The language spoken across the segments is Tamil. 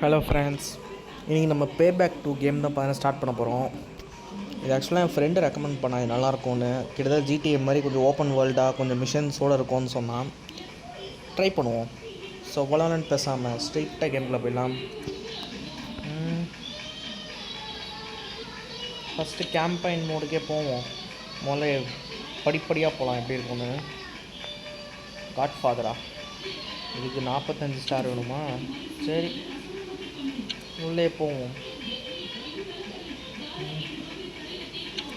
ஹலோ ஃப்ரெண்ட்ஸ், இன்றைக்கி நம்ம பே பேக் 2 கேம் தான் பார்த்தீங்கன்னா ஸ்டார்ட் பண்ண போகிறோம். இது ஆக்சுவலாக என் ஃப்ரெண்டு ரெக்கமெண்ட் பண்ணால் இது நல்லாயிருக்கும்னு. கிட்டத்தட்ட ஜிடிஏ மாதிரி கொஞ்சம் ஓப்பன் வேர்ல்டாக கொஞ்சம் மிஷன்ஸோடு இருக்கும்னு சொன்னால் ட்ரை பண்ணுவோம். ஸோ வளவலன்னு பேசாமல் ஸ்ட்ரெயிட்டாக கேமில் போயிடலாம். ஃபஸ்ட்டு கேம்பைன் மோடுக்கே போவோம். முதல்ல படிப்படியாக போகலாம் எப்படி இருக்குன்னு. காட்ஃபாதரா, இதுக்கு 45 ஸ்டார் வேணுமா? சரி, உள்ளே போவோம்.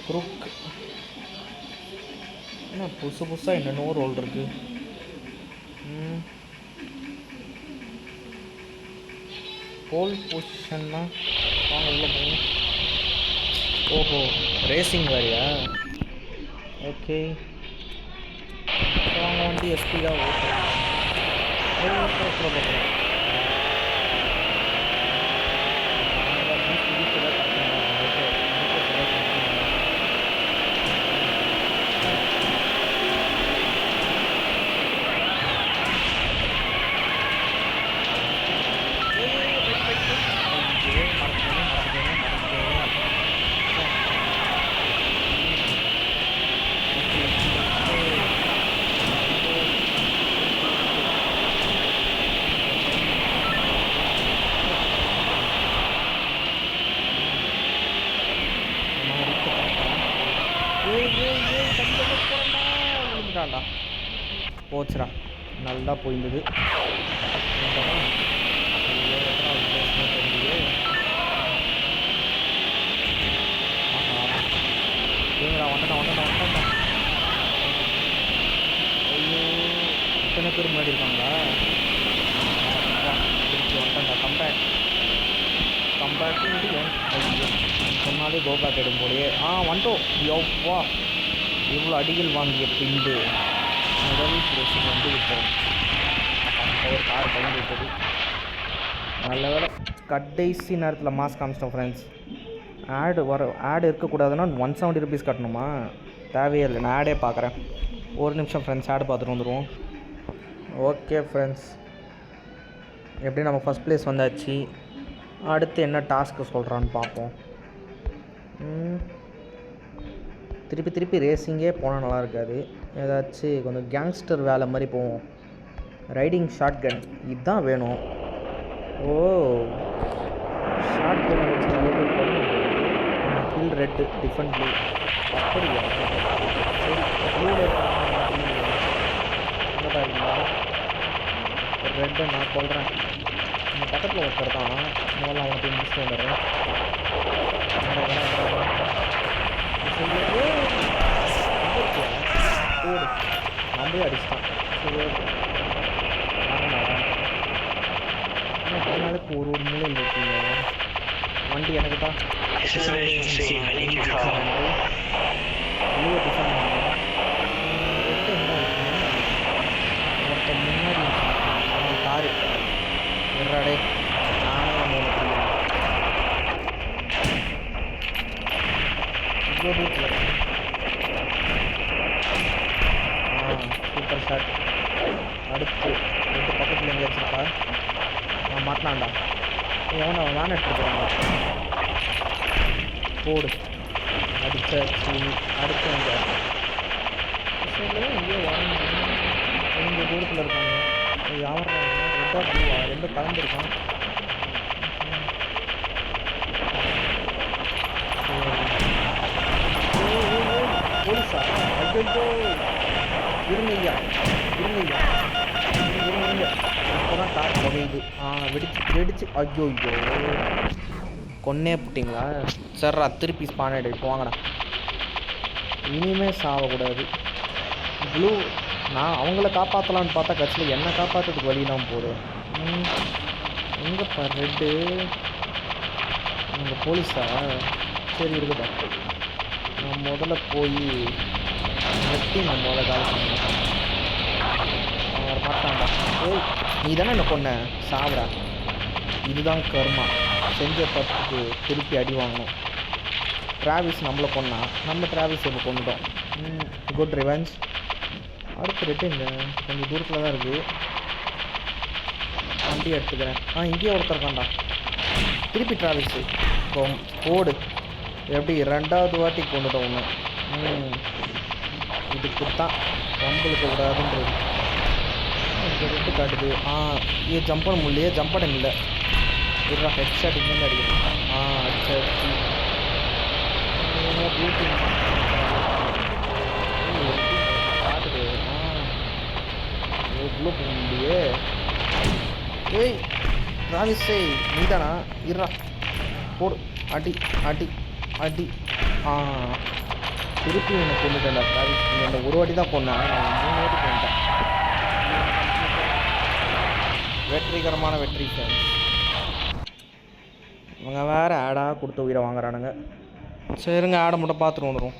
குரூக் என்ன புதுசாக என்னென்னவோ ரோல் இருக்குது. போல் பொசிஷன்னா வாங்க உள்ளே போவோம். ஓஹோ, ரேசிங் வேறையா? ஓகே, வாங்க வண்டி எஸ்பீடாக ஓட்டுறோம். போச்சுடா, நல்லா போயிருந்தது. ஐயோ, இத்தனை பேர் முன்னாடி இருக்காங்களா? கம்பேக்ட் ஐயோ, சொன்னாலே கோபேக் எடுக்கும் போலையே. வந்துட்டோம். யோவா, இவ்வளோ அடிகள் வாங்கிய பின்பு முதல் பிரச்சனை வந்து விட்டோம். ஒரு கார் பயந்து விட்டது. நல்ல வேலை கடைசி நேரத்தில் மாஸ்க் காமிச்சிட்டோம் ஃப்ரெண்ட்ஸ். ஆடு இருக்கக்கூடாதுன்னா 170 ருபீஸ் கட்டணுமா? தேவையே இல்லை, நான் ஆடே பார்க்குறேன். ஒரு நிமிஷம் ஃப்ரெண்ட்ஸ், ஆடு பார்த்துட்டு வந்துடுவோம். ஓகே ஃப்ரெண்ட்ஸ், எப்படி நம்ம ஃபஸ்ட் ப்ளேஸ் வந்தாச்சு. அடுத்து என்ன டாஸ்க்கு சொல்கிறான்னு பார்ப்போம். திருப்பி ரேசிங்கே போனால் நல்லா இருக்காது. ஏதாச்சும் கொஞ்சம் கேங்ஸ்டர் வேலை மாதிரி போவோம். ரைடிங் ஷார்ட் கன் இதுதான் வேணும். ஓ, ஷார்ட் கன் வச்சு ஃபுல் ரெட்டு டிஃபரெண்ட் ப்ளூ. அப்படியா? சரி, ப்ளூவில் ரெட்டை நான் சொல்கிறேன். இந்த பக்கத்தில் ஒருத்தர் தான், முதல்ல அவனை போய் முடிச்சுட்டு வந்துடுறேன். நம்மளே அடிச்சிட்டான். சரி, நாளைக்கு ஒரு மூலையில் இருக்கீங்க. வண்டி எனக்கு தான் ஒருத்தர் முன்னாடி காரு விடுறாடே. நானே இவ்வளோ தூரத்தில் சூப்பர் ஷாட். அடுத்து ரெண்டு பக்கத்தில் எங்கே வச்சுருக்கா? மாட்டினாண்டா. எவனை வேன் எடுத்துக்கிறாங்க. போடு, அடித்த அடுத்து எங்கே எங்கேயோ வாங்க. கொஞ்சம் தூரத்தில் இருக்காங்க. யாவறாங்க ரெட்டா ப்ளூவா? ரெண்டு கலந்துருக்கான். போலீஸா? ஐயோ, இருங்கய்யா. இப்போ தான் கார் புகையுது. வெடிச்சு ஐயோ கொன்னே போட்டிங்களா? சரிடா, திருப்பி ஸ்பான் ஆகிடு. இப்போ வாங்கடா, இனிமேல் சாவக்கூடாது. ப்ளூ, நான் அவங்கள காப்பாற்றலான்னு பார்த்தா கட்சியில் என்னை காப்பாற்றுறதுக்கு வழியெல்லாம் போகுது. எங்கேப்பா ரெட்டு? உங்கள் போலீஸா? சரி இருக்குதா, நான் முதல்ல போய் வெட்டி நான் முதல்ல கால் பண்ணேன். அவன் மாட்டான்டா. ஓய், நீ தானே என்ன கொன்ன? சாவுடா. இதுதான் கர்மா. செஞ்ச தப்புக்கு திருப்பி அடி வாங்கணும். டிராவிஸ் நம்மளை கொன்னா, நம்ம டிராவிஸ் இப்போ கொண்டுட்டோம். Good revenge. அடுத்து ரெட்டு இங்கே கொஞ்சம் தூரத்தில் தான் இருக்குது. வண்டி எடுத்துக்கிறேன். இங்கேயே ஒருத்தர் இருக்கான்டா. திருப்பி டிராவல்ஸு போடு. எப்படி 2வது வாட்டி கொண்டுட்டோம் ஒன்று. இதுக்கு தான் நம்மளுக்கு விடாதுன்றது. இங்கே ரெட்டு காட்டுது. இது ஜம்ப் பண்ண முடியலையே. ஜம்ப் பண்ண இல்லை. இருடா ஹெட் ஷாட் இங்கேருந்து அடிக்கணும். அடிச்சாச்சு. பியூட்டி காட்டுது. எவ்வளோ போக முடியே. ஏய் ராவிஸே நீதானா? இருடா போடு. அடி அடி அடி. திருப்பி எனக்கு கொண்டுட்டேன்டா ராவிஸ். இந்த ஒரு வாட்டி தான் கொண்டேன். 3 வாட்டி கொண்டுட்டேன். வெற்றிகரமான வெற்றி ஃப்ரெண்ட்ஸ். இவங்க வேறு ஆடாக கொடுத்த உயிரை வாங்குறானுங்க. சரிங்க, ஆடை மட்டும் பார்த்துட்டு வந்துடும்.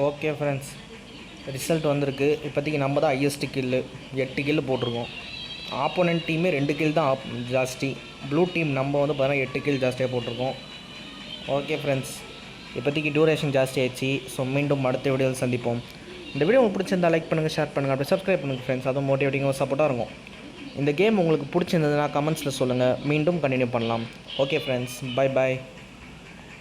ஓகே ஃப்ரெண்ட்ஸ், ரிசல்ட் வந்திருக்கு. இப்போதைக்கு நம்ம தான் ஹையஸ்ட்டு கில்லு. 8 கில்லு போட்டிருக்கோம். ஆப்போனன்ட் டீமே 2 கில் தான் ஜாஸ்தி. ப்ளூ டீம் நம்ம வந்து பார்த்தீங்கன்னா 8 கில் ஜாஸ்தியாக போட்டிருக்கோம். ஓகே ஃப்ரெண்ட்ஸ், இப்போதைக்கு டியூரேஷன் ஜாஸ்தி ஆயிடுச்சு. ஸோ மீண்டும் அடுத்த வீடியோவில் சந்திப்போம். இந்த வீடியோ உங்களுக்கு பிடிச்சிருந்தா லைக் பண்ணுங்கள், ஷேர் பண்ணுங்கள், அப்படியே சப்ஸ்கிரைப் பண்ணுங்கள் ஃப்ரெண்ட்ஸ். அதுவும் மோட்டிவேட்டிங்காக சப்போர்ட்டாக இருக்கும். இந்த கேம் உங்களுக்கு பிடிச்சிருந்ததுன்னா கமெண்ட்ஸில் சொல்லுங்கள். மீண்டும் கண்டினியூ பண்ணலாம். Okay friends, bye bye.